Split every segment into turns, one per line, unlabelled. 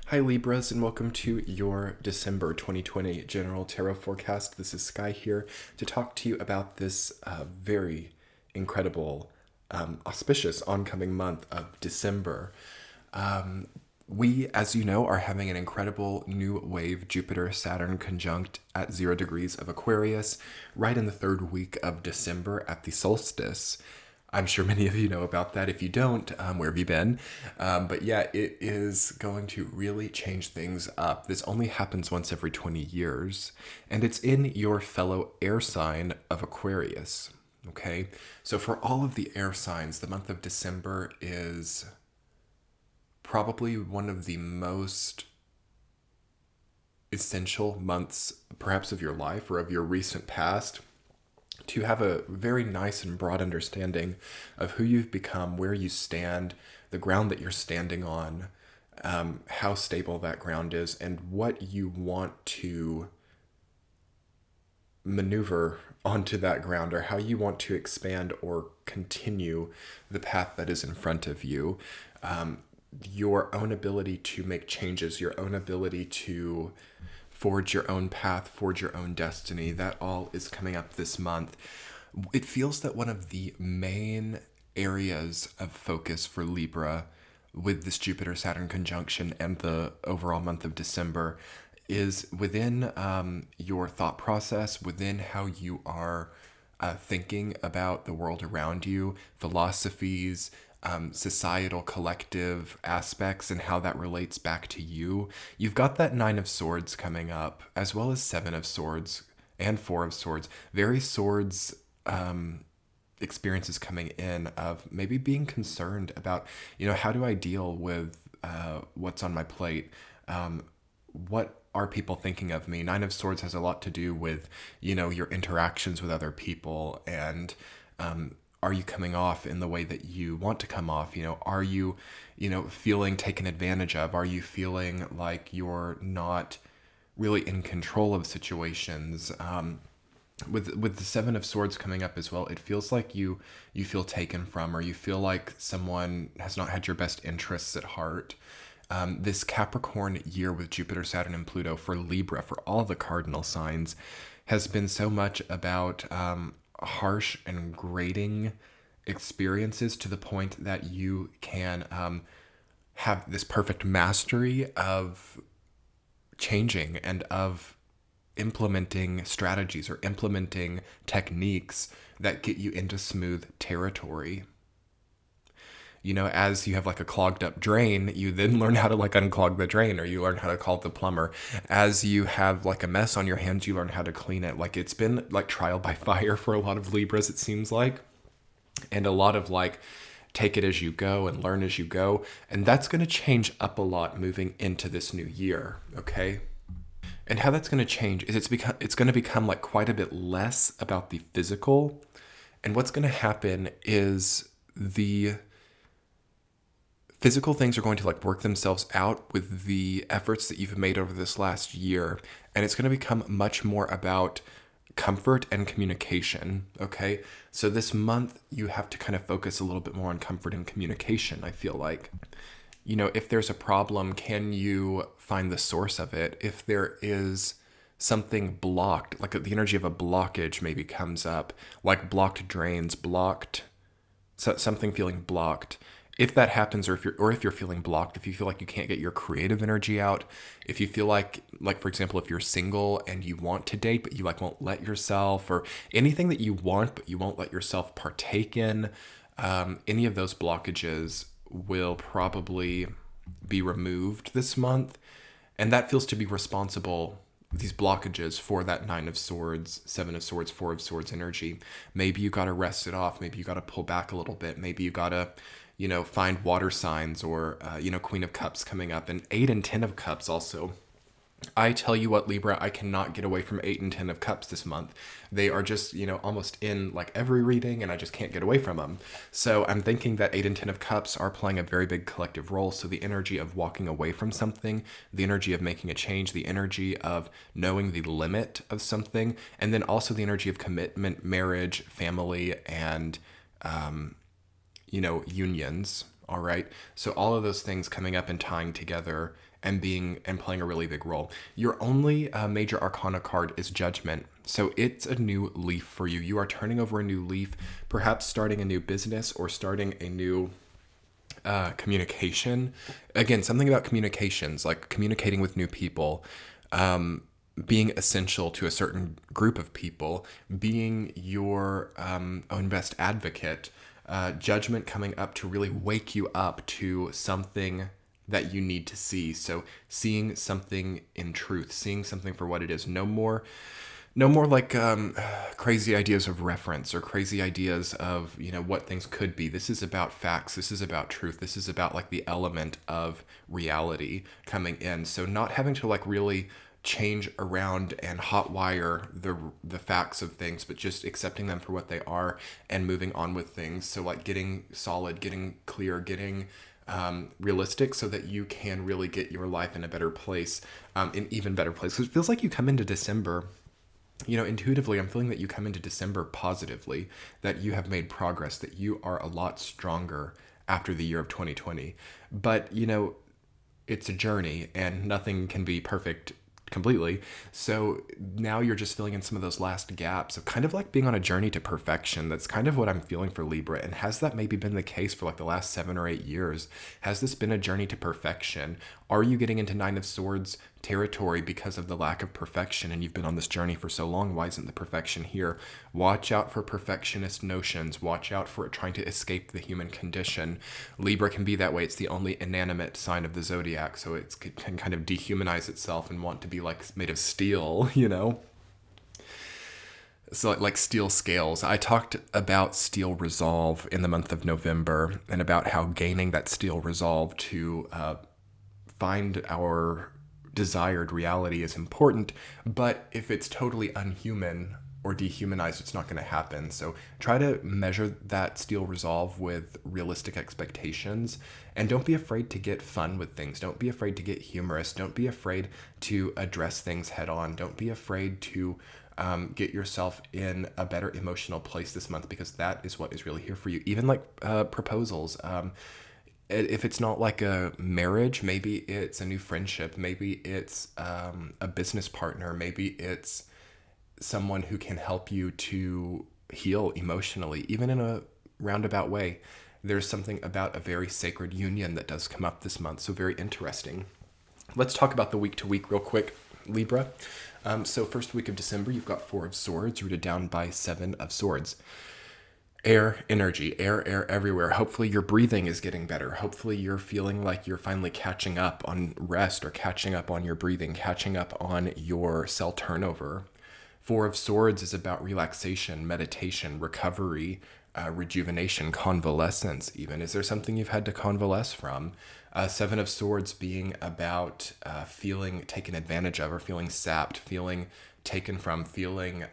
Hi Libras, and welcome to your December 2020 General Tarot Forecast. This is Sky here to talk to you about this very incredible, auspicious oncoming month of December. We, as you know, are having an incredible new wave Jupiter-Saturn conjunct at 0 degrees of Aquarius, right in the third week of December at the solstice. I'm sure many of you know about that. If you don't, where have you been? But yeah, it is going to really change things up. This only happens once every 20 years, and it's in your fellow air sign of Aquarius. Okay, so for all of the air signs, the month of December is probably one of the most essential months, perhaps, of your life or of your recent past, to have a very nice and broad understanding of who you've become, where you stand, the ground that you're standing on, how stable that ground is, and what you want to maneuver onto that ground, or how you want to expand or continue the path that is in front of you. Your own ability to make changes, your own ability to forge your own path, forge your own destiny, that all is coming up this month. It feels that one of the main areas of focus for Libra with this Jupiter-Saturn conjunction and the overall month of December is within your thought process, within how you are thinking about the world around you, philosophies, societal collective aspects, and how that relates back to you. You've got that Nine of Swords coming up, as well as Seven of Swords and Four of Swords. Very swords experiences coming in of maybe being concerned about, how do I deal with what's on my plate? What are people thinking of me? Nine of Swords has a lot to do with, your interactions with other people, and are you coming off in the way that you want to come off? Are you, feeling taken advantage of? Are you feeling like you're not really in control of situations? With the Seven of Swords coming up as well, it feels like you feel taken from, or you feel like someone has not had your best interests at heart. This Capricorn year with Jupiter, Saturn, and Pluto for Libra, for all the cardinal signs, has been so much about harsh and grating experiences, to the point that you can have this perfect mastery of changing and of implementing strategies or implementing techniques that get you into smooth territory. As you have like a clogged up drain, you then learn how to like unclog the drain, or you learn how to call the plumber. As you have like a mess on your hands, you learn how to clean it. Like, it's been like trial by fire for a lot of Libras, it seems like. And a lot of like, take it as you go and learn as you go. And that's going to change up a lot moving into this new year, okay? And how that's going to change is it's going to become like quite a bit less about the physical. And what's going to happen is the physical things are going to like work themselves out with the efforts that you've made over this last year. And it's going to become much more about comfort and communication. Okay. So this month you have to kind of focus a little bit more on comfort and communication. I feel like, if there's a problem, can you find the source of it? If there is something blocked, like the energy of a blockage maybe comes up, like blocked drains, something feeling blocked. If that happens, or if you're feeling blocked, if you feel like you can't get your creative energy out, if you feel like for example, if you're single and you want to date but you like won't let yourself, or anything that you want but you won't let yourself partake in, any of those blockages will probably be removed this month, and that feels to be responsible. These blockages for that Nine of Swords, Seven of Swords, Four of Swords energy. Maybe you got to rest it off. Maybe you got to pull back a little bit. Maybe you got to find water signs, or, Queen of Cups coming up, and Eight and 10 of Cups also. I tell you what, Libra, I cannot get away from 8 and 10 of Cups this month. They are just, almost in like every reading, and I just can't get away from them. So I'm thinking that 8 and 10 of Cups are playing a very big collective role. So the energy of walking away from something, the energy of making a change, the energy of knowing the limit of something, and then also the energy of commitment, marriage, family, and, unions. All right. So all of those things coming up and tying together and playing a really big role. Your only major arcana card is Judgment. So it's a new leaf for you. You are turning over a new leaf, perhaps starting a new business or starting a new communication. Again, something about communications, like communicating with new people, being essential to a certain group of people, being your own best advocate, Judgment coming up to really wake you up to something that you need to see. So seeing something in truth, seeing something for what it is. No more like crazy ideas of reference or crazy ideas of, what things could be. This is about facts. This is about truth. This is about like the element of reality coming in. So not having to like really change around and hotwire the facts of things, but just accepting them for what they are and moving on with things. So like getting solid, getting clear, getting realistic, so that you can really get your life in a better place, in even better place. Because it feels like you come into December, intuitively, I'm feeling that you come into December positively, that you have made progress, that you are a lot stronger after the year of 2020. But, it's a journey and nothing can be perfect completely. So now you're just filling in some of those last gaps of kind of like being on a journey to perfection. That's kind of what I'm feeling for Libra. And has that maybe been the case for like the last 7 or 8 years? Has this been a journey to perfection? Are you getting into Nine of Swords territory because of the lack of perfection, and you've been on this journey for so long? Why isn't the perfection here? Watch out for perfectionist notions. Watch out for trying to escape the human condition. Libra can be that way. It's the only inanimate sign of the zodiac, so it can kind of dehumanize itself and want to be like made of steel, So like steel scales. I talked about steel resolve in the month of November, and about how gaining that steel resolve to find our desired reality is important, but if it's totally unhuman or dehumanized, it's not going to happen. So try to measure that steel resolve with realistic expectations, and don't be afraid to get fun with things. Don't be afraid to get humorous. Don't be afraid to address things head on. Don't be afraid to get yourself in a better emotional place this month, because that is what is really here for you. Even like proposals. If it's not like a marriage, maybe it's a new friendship, maybe it's a business partner, maybe it's someone who can help you to heal emotionally, even in a roundabout way. There's something about a very sacred union that does come up this month, so very interesting. Let's talk about the week to week real quick, Libra. So first week of December, you've got 4 of Swords rooted down by 7 of Swords. Air energy, air everywhere. Hopefully your breathing is getting better. Hopefully you're feeling like you're finally catching up on rest, or catching up on your breathing, catching up on your cell turnover. 4 of Swords is about relaxation, meditation, recovery, rejuvenation, convalescence even. Is there something you've had to convalesce from? 7 of Swords being about feeling taken advantage of, or feeling sapped, feeling taken from, feeling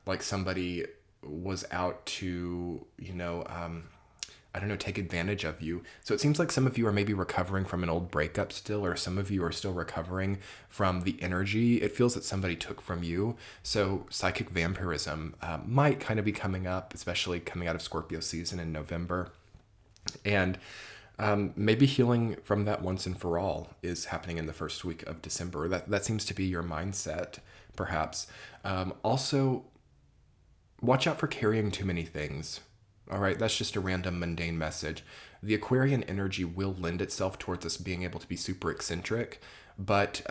like somebody was out to, take advantage of you. So it seems like some of you are maybe recovering from an old breakup still, or some of you are still recovering from the energy it feels that somebody took from you. So psychic vampirism might kind of be coming up, especially coming out of Scorpio season in November. And maybe healing from that once and for all is happening in the first week of December. That seems to be your mindset, perhaps. Also, watch out for carrying too many things. All right, that's just a random mundane message. The Aquarian energy will lend itself towards us being able to be super eccentric, but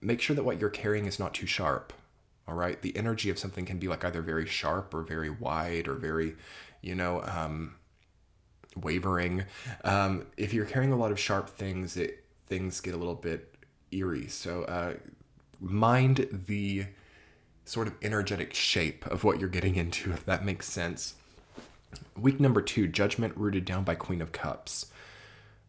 make sure that what you're carrying is not too sharp. All right, the energy of something can be like either very sharp or very wide or very, wavering. If you're carrying a lot of sharp things, things get a little bit eerie. So mind the sort of energetic shape of what you're getting into, if that makes sense. Week number 2, Judgment rooted down by Queen of Cups.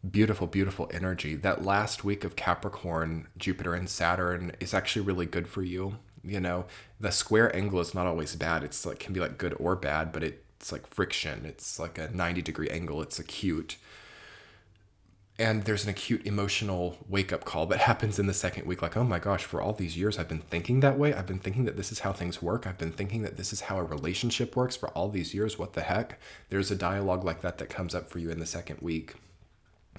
Beautiful, beautiful energy. That last week of Capricorn, Jupiter and Saturn is actually really good for you. The square angle is not always bad. It's like, can be like good or bad, but it's like friction. It's like a 90-degree angle. It's acute. And there's an acute emotional wake-up call that happens in the second week. Like, oh my gosh, for all these years, I've been thinking that way. I've been thinking that this is how things work. I've been thinking that this is how a relationship works for all these years. What the heck? There's a dialogue like that comes up for you in the second week.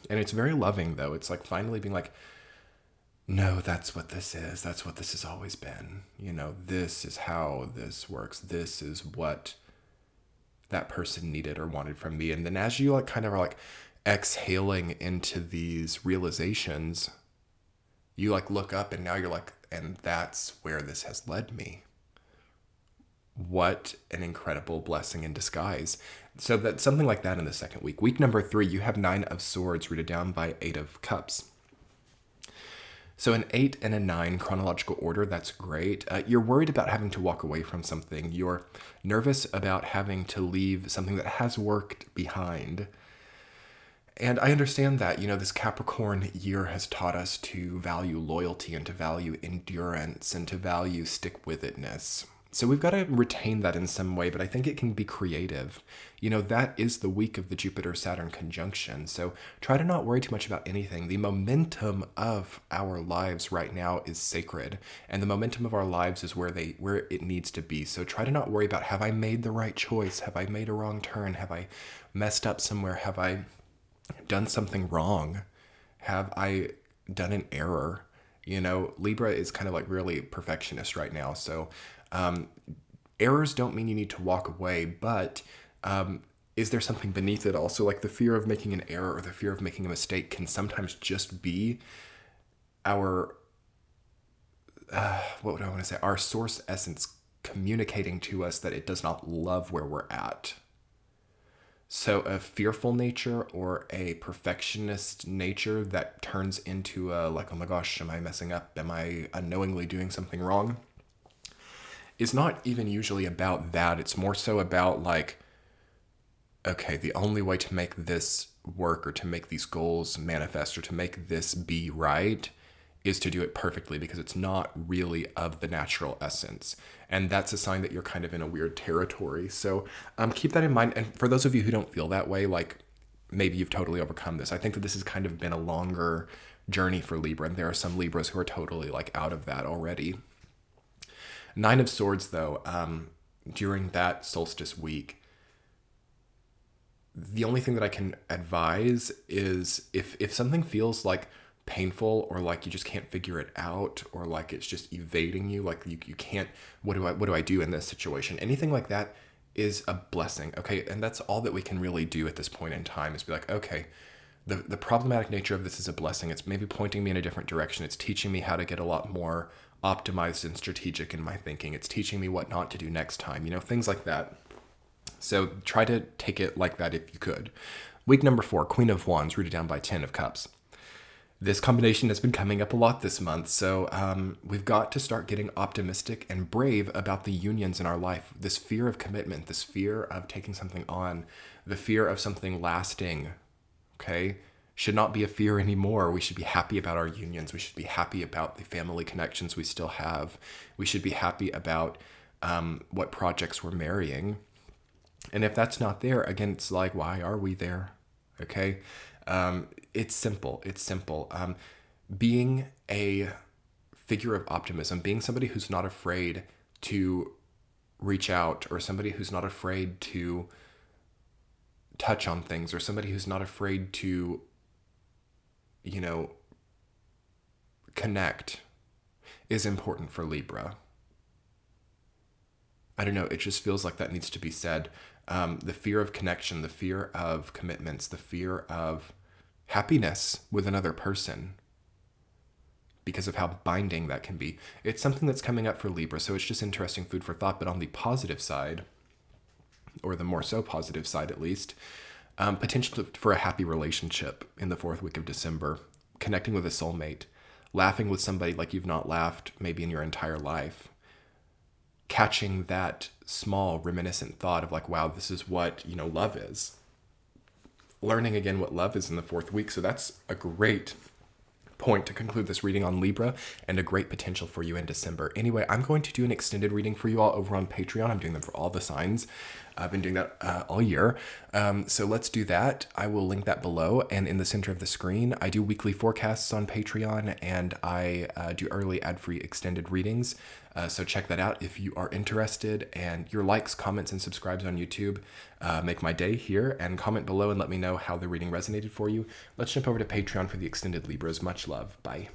And it's very loving, though. It's like finally being like, no, that's what this is. That's what this has always been. This is how this works. This is what that person needed or wanted from me. And then as you like kind of are like exhaling into these realizations, you like look up and now you're like, and that's where this has led me. What an incredible blessing in disguise. So that's something like that in the second week. Week number 3, you have 9 of Swords rooted down by 8 of Cups. So an 8 and a 9 chronological order, that's great. You're worried about having to walk away from something. You're nervous about having to leave something that has worked behind. And I understand that, this Capricorn year has taught us to value loyalty and to value endurance and to value stick-with-itness. So we've got to retain that in some way, but I think it can be creative. That is the week of the Jupiter-Saturn conjunction. So try to not worry too much about anything. The momentum of our lives right now is sacred, and the momentum of our lives is where it needs to be. So try to not worry about, have I made the right choice? Have I made a wrong turn? Have I messed up somewhere? Have I done something wrong? Have I done an error? Libra is kind of like really perfectionist right now. So errors don't mean you need to walk away, but is there something beneath it also? Like the fear of making an error or the fear of making a mistake can sometimes just be our, what would I want to say? Our source essence communicating to us that it does not love where we're at. So a fearful nature or a perfectionist nature that turns into a like, oh my gosh, am I messing up? Am I unknowingly doing something wrong? Is not even usually about that. It's more so about like, okay, the only way to make this work or to make these goals manifest or to make this be right is to do it perfectly, because it's not really of the natural essence. And that's a sign that you're kind of in a weird territory. So keep that in mind. And for those of you who don't feel that way, like maybe you've totally overcome this. I think that this has kind of been a longer journey for Libra, and there are some Libras who are totally like out of that already. 9 of Swords, though, during that solstice week, the only thing that I can advise is if something feels like painful or like you just can't figure it out or like it's just evading you, like you can't, what do I do in this situation? Anything like that is a blessing, okay? And that's all that we can really do at this point in time, is be like, okay, the problematic nature of this is a blessing. It's maybe pointing me in a different direction. It's teaching me how to get a lot more optimized and strategic in my thinking. It's teaching me what not to do next time, things like that. So try to take it like that if you could. Week number 4, Queen of Wands, rooted down by 10 of Cups. This combination has been coming up a lot this month, so we've got to start getting optimistic and brave about the unions in our life. This fear of commitment, this fear of taking something on, the fear of something lasting, okay, should not be a fear anymore. We should be happy about our unions. We should be happy about the family connections we still have. We should be happy about what projects we're marrying. And if that's not there, again, it's like, why are we there? Okay? It's simple. It's simple. Being a figure of optimism, being somebody who's not afraid to reach out, or somebody who's not afraid to touch on things, or somebody who's not afraid to, connect, is important for Libra. I don't know, it just feels like that needs to be said. The fear of connection, the fear of commitments, the fear of happiness with another person, because of how binding that can be. It's something that's coming up for Libra, so it's just interesting food for thought. But on the positive side, or the more so positive side at least, potential for a happy relationship in the 4th week of December, connecting with a soulmate, laughing with somebody like you've not laughed maybe in your entire life, catching that small reminiscent thought of like, wow, this is what, love is. Learning again what love is in the 4th week. So that's a great point to conclude this reading on Libra, and a great potential for you in December. Anyway, I'm going to do an extended reading for you all over on Patreon. I'm doing them for all the signs. I've been doing that all year. So let's do that. I will link that below and in the center of the screen. I do weekly forecasts on Patreon, and I do early ad-free extended readings. So check that out if you are interested. And your likes, comments, and subscribes on YouTube make my day here. And comment below and let me know how the reading resonated for you. Let's jump over to Patreon for the extended Libras. Much love. Bye.